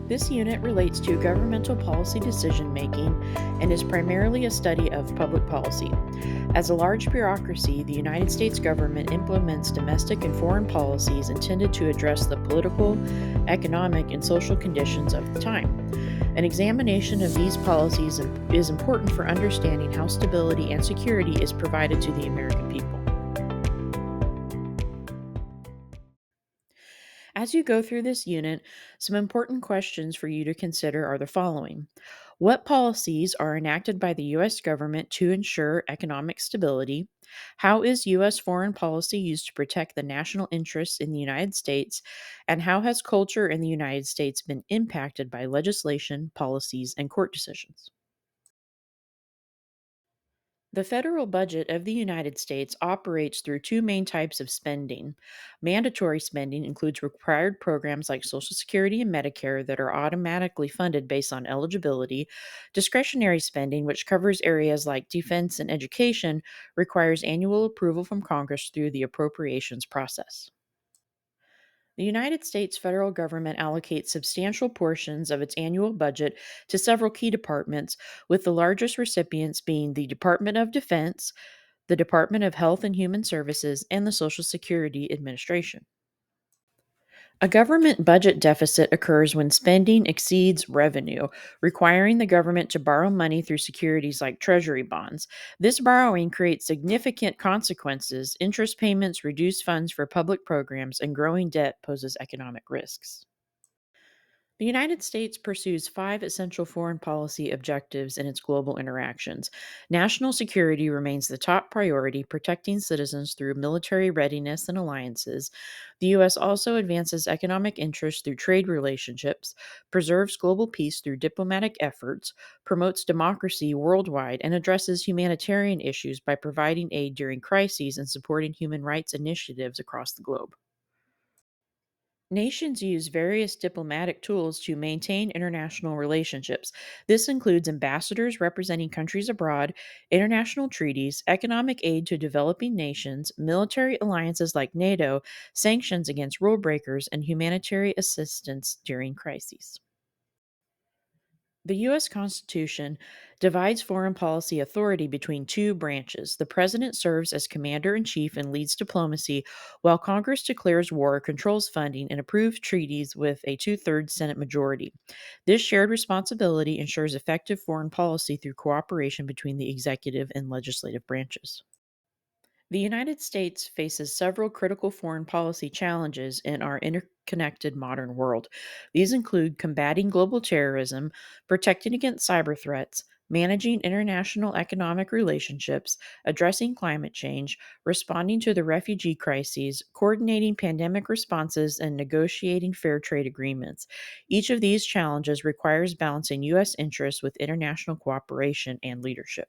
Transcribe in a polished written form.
This unit relates to governmental policy decision making and is primarily a study of public policy. As a large bureaucracy, the United States government implements domestic and foreign policies intended to address the political, economic, and social conditions of the time. An examination of these policies is important for understanding how stability and security is provided to the American people. As you go through this unit, some important questions for you to consider are the following. What policies are enacted by the U.S. government to ensure economic stability? How is U.S. foreign policy used to protect the national interests in the United States? And how has culture in the United States been impacted by legislation, policies, and court decisions? The federal budget of the United States operates through two main types of spending. Mandatory spending includes required programs like Social Security and Medicare that are automatically funded based on eligibility. Discretionary spending, which covers areas like defense and education, requires annual approval from Congress through the appropriations process. The United States federal government allocates substantial portions of its annual budget to several key departments, with the largest recipients being the Department of Defense, the Department of Health and Human Services, and the Social Security Administration. A government budget deficit occurs when spending exceeds revenue, requiring the government to borrow money through securities like treasury bonds. This borrowing creates significant consequences. Interest payments reduce funds for public programs, and growing debt poses economic risks. The United States pursues five essential foreign policy objectives in its global interactions. National security remains the top priority, protecting citizens through military readiness and alliances. The U.S. also advances economic interests through trade relationships, preserves global peace through diplomatic efforts, promotes democracy worldwide, and addresses humanitarian issues by providing aid during crises and supporting human rights initiatives across the globe. Nations use various diplomatic tools to maintain international relationships. This includes ambassadors representing countries abroad, international treaties, economic aid to developing nations, military alliances like NATO, sanctions against rule breakers, and humanitarian assistance during crises. The U.S. Constitution divides foreign policy authority between two branches. The president serves as commander in chief and leads diplomacy, while Congress declares war, controls funding, and approves treaties with a two-thirds Senate majority. This shared responsibility ensures effective foreign policy through cooperation between the executive and legislative branches. The United States faces several critical foreign policy challenges in our interconnected modern world. These include combating global terrorism, protecting against cyber threats, managing international economic relationships, addressing climate change, responding to the refugee crises, coordinating pandemic responses, and negotiating fair trade agreements. Each of these challenges requires balancing U.S. interests with international cooperation and leadership.